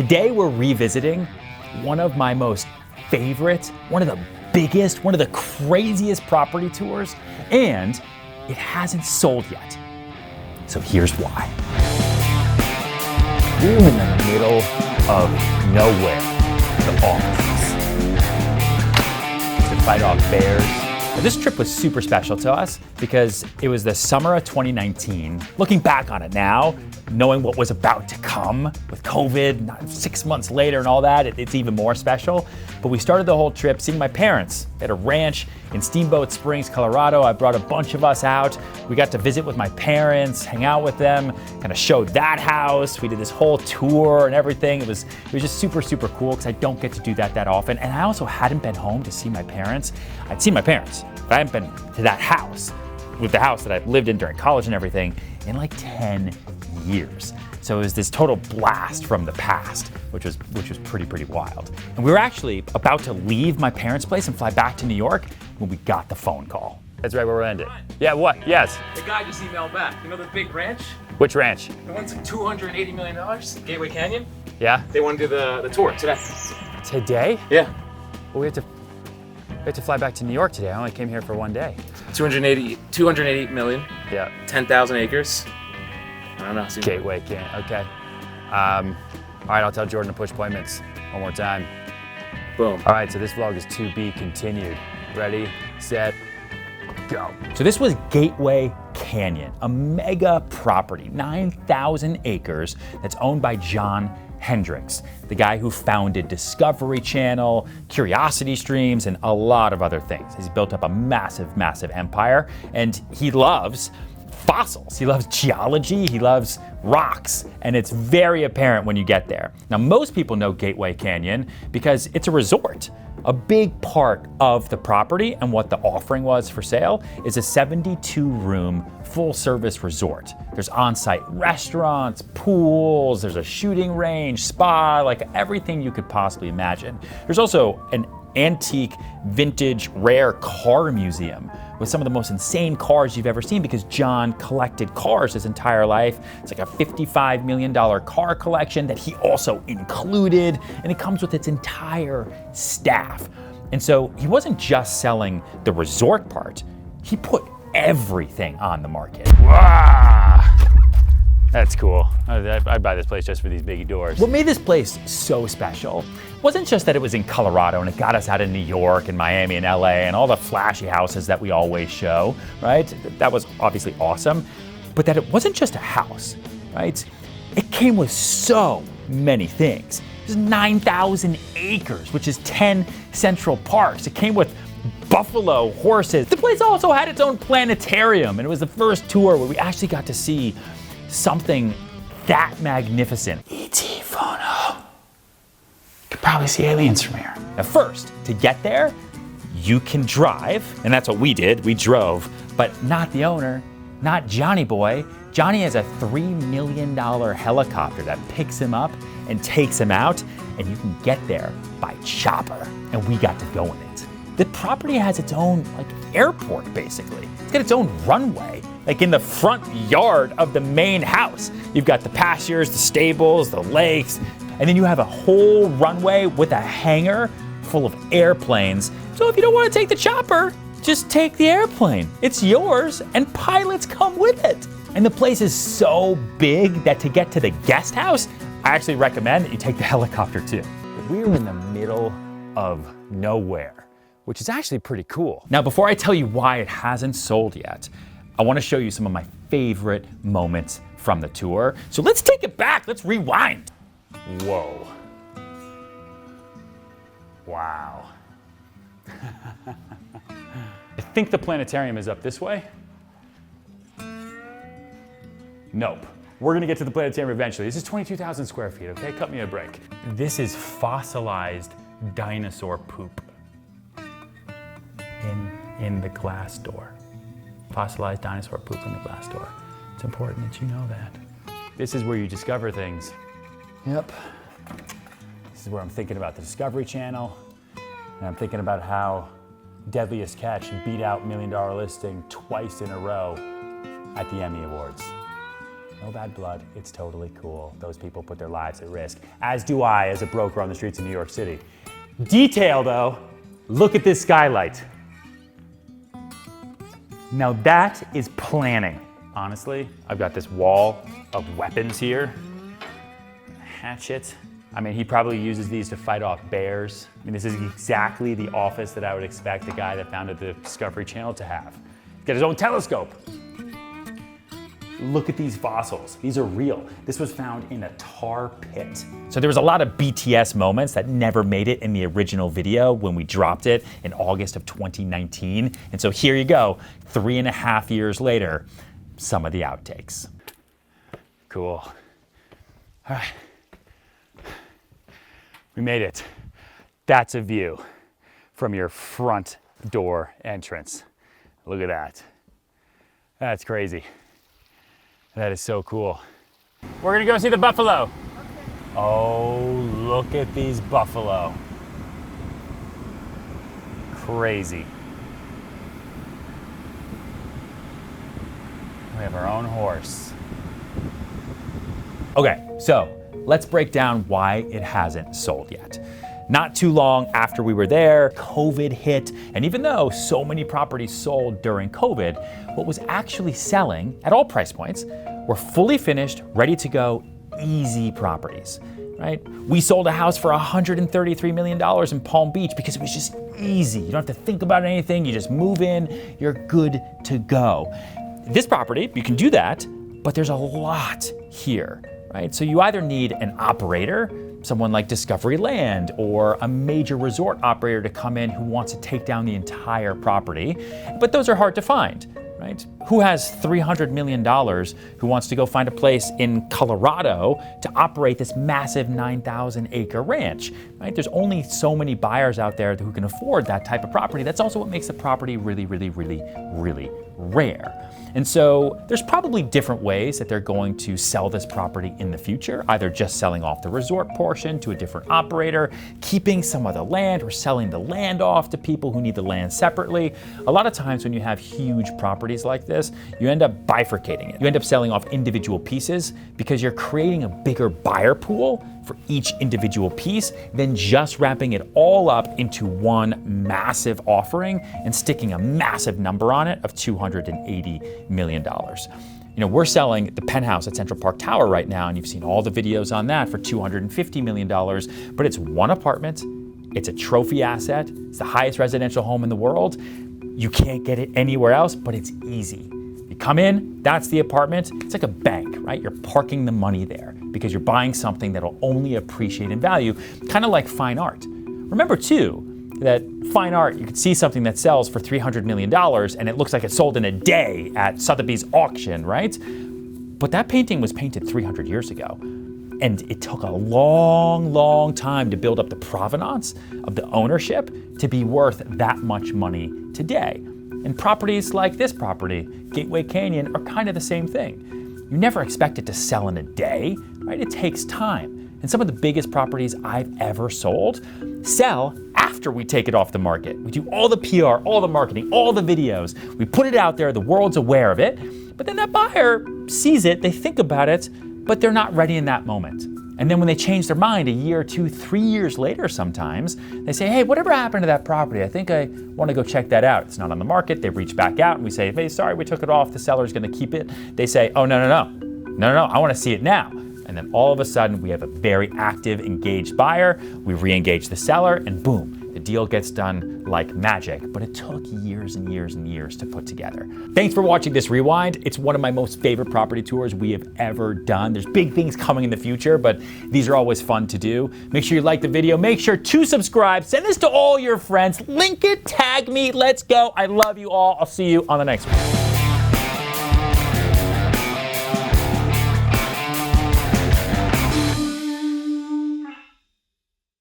Today we're revisiting one of my most favorite, one of the biggest, one of the craziest property tours, and it hasn't sold yet. So here's why. We're in the middle of nowhere, the office, to fight off bears. Now, this trip was super special to us because it was the summer of 2019. Looking back on it now, knowing what was about to come with COVID, 6 months later and all that, it's even more special. But we started the whole trip seeing my parents at a ranch in Steamboat Springs, Colorado. I brought a bunch of us out. We got to visit with my parents, hang out with them, kind of showed that house. We did this whole tour and everything. It was just super, super cool because I don't get to do that often. And I also hadn't been home to see my parents. I'd seen my parents, but I hadn't been to that house, with the house that I lived in during college and everything, in like 10 years. So it was this total blast from the past, which was pretty wild. And we were actually about to leave my parents' place and fly back to New York when we got the phone call. That's right where we're ending. Yeah, what? Yes. The guy just emailed back. You know the big ranch? Which ranch? The one's like $280 million, Gateway Canyon. Yeah. They want to do the tour today. Today? Yeah. Well, we have to fly back to New York today. I only came here for one day. 280 million. Yeah. 10,000 acres. I don't know. Gateway Canyon. Okay. All right, I'll tell Jordan to push appointments one more time. Boom. All right, so this vlog is to be continued. Ready, set, go. So this was Gateway Canyon, a mega property, 9,000 acres that's owned by John Hendricks, the guy who founded Discovery Channel, Curiosity Streams, and a lot of other things. He's built up a massive, massive empire, and he loves fossils. He loves geology, he loves rocks, and it's very apparent when you get there. Now, most people know Gateway Canyon because it's a resort. A big part of the property and what the offering was for sale is a 72-room full-service resort. There's on-site restaurants, pools, there's a shooting range, spa, like everything you could possibly imagine. There's also an antique, vintage, rare car museum with some of the most insane cars you've ever seen because John collected cars his entire life. It's like a $55 million car collection that he also included, and it comes with its entire staff. And so he wasn't just selling the resort part, he put everything on the market. Wow! That's cool. I'd buy this place just for these big doors. What made this place so special wasn't just that it was in Colorado and it got us out of New York and Miami and LA and all the flashy houses that we always show, right? That was obviously awesome, but that it wasn't just a house, right? It came with so many things. There's 9,000 acres, which is 10 Central Parks. It came with buffalo, horses. The place also had its own planetarium, and it was the first tour where we actually got to see something that magnificent. E.T. phono. You could probably see aliens from here. Now first, to get there, you can drive, and that's what we did, we drove, but not the owner, not Johnny Boy. Johnny has a $3 million helicopter that picks him up and takes him out, and you can get there by chopper, and we got to go in it. The property has its own airport, basically. It's got its own runway, in the front yard of the main house. You've got the pastures, the stables, the lakes, and then you have a whole runway with a hangar full of airplanes. So if you don't want to take the chopper, just take the airplane. It's yours, and pilots come with it. And the place is so big that to get to the guest house, I actually recommend that you take the helicopter too. We're in the middle of nowhere, which is actually pretty cool. Now, before I tell you why it hasn't sold yet, I want to show you some of my favorite moments from the tour. So let's take it back, let's rewind. Whoa. Wow. I think the planetarium is up this way. Nope. We're gonna get to the planetarium eventually. This is 22,000 square feet, okay? Cut me a break. This is fossilized dinosaur poop in the glass door. Fossilized dinosaur poop in the glass door. It's important that you know that. This is where you discover things. Yep. This is where I'm thinking about the Discovery Channel, and I'm thinking about how Deadliest Catch beat out $1 Million Listing twice in a row at the Emmy Awards. No bad blood. It's totally cool. Those people put their lives at risk, as do I as a broker on the streets of New York City. Detail though, look at this skylight. Now that is planning. Honestly, I've got this wall of weapons here. Hatchet. I mean, he probably uses these to fight off bears. I mean, this is exactly the office that I would expect the guy that founded the Discovery Channel to have. He's got his own telescope. Look at these fossils. These are real. This was found in a tar pit. So there was a lot of BTS moments that never made it in the original video when we dropped it in August of 2019. And so here you go, 3.5 years later, some of the outtakes. Cool. All right. We made it. That's a view from your front door entrance. Look at that. That's crazy. That is so cool. We're gonna go see the buffalo. Okay. Oh, look at these buffalo. Crazy. We have our own horse. Okay, so let's break down why it hasn't sold yet. Not too long after we were there, COVID hit, and even though so many properties sold during COVID, what was actually selling at all price points were fully finished, ready to go, easy properties, right? We sold a house for $133 million in Palm Beach because it was just easy. You don't have to think about anything, you just move in, you're good to go. This property, you can do that, but there's a lot here, right? So you either need an operator, someone like Discovery Land, or a major resort operator to come in who wants to take down the entire property, but those are hard to find, right? Who has $300 million who wants to go find a place in Colorado to operate this massive 9,000 acre ranch, right? There's only so many buyers out there who can afford that type of property. That's also what makes the property really, really, really, really rare. And so there's probably different ways that they're going to sell this property in the future, either just selling off the resort portion to a different operator, keeping some of the land, or selling the land off to people who need the land separately. A lot of times when you have huge properties like this, you end up bifurcating it. You end up selling off individual pieces because you're creating a bigger buyer pool for each individual piece than just wrapping it all up into one massive offering and sticking a massive number on it of $280 million. You know, we're selling the penthouse at Central Park Tower right now, and you've seen all the videos on that for $250 million, but it's one apartment, it's a trophy asset, it's the highest residential home in the world. You can't get it anywhere else, but it's easy. You come in, that's the apartment. It's like a bank, right? You're parking the money there because you're buying something that'll only appreciate in value, kind of like fine art. Remember too, that fine art, you could see something that sells for $300 million and it looks like it sold in a day at Sotheby's auction, right? But that painting was painted 300 years ago. And it took a long, long time to build up the provenance of the ownership to be worth that much money today. And properties like this property, Gateway Canyon, are kind of the same thing. You never expect it to sell in a day, right? It takes time. And some of the biggest properties I've ever sold sell after we take it off the market. We do all the PR, all the marketing, all the videos. We put it out there, the world's aware of it, but then that buyer sees it, they think about it, but they're not ready in that moment. And then when they change their mind a year, 2, 3 years later sometimes, they say, hey, whatever happened to that property? I think I want to go check that out. It's not on the market. They reach back out and we say, hey, sorry, we took it off. The seller's going to keep it. They say, oh, no, I want to see it now. And then all of a sudden we have a very active, engaged buyer. We re-engage the seller and boom, the deal gets done like magic, but it took years and years and years to put together. Thanks for watching this rewind. It's one of my most favorite property tours we have ever done. There's big things coming in the future, but these are always fun to do. Make sure you like the video. Make sure to subscribe. Send this to all your friends. Link it, tag me. Let's go. I love you all. I'll see you on the next one.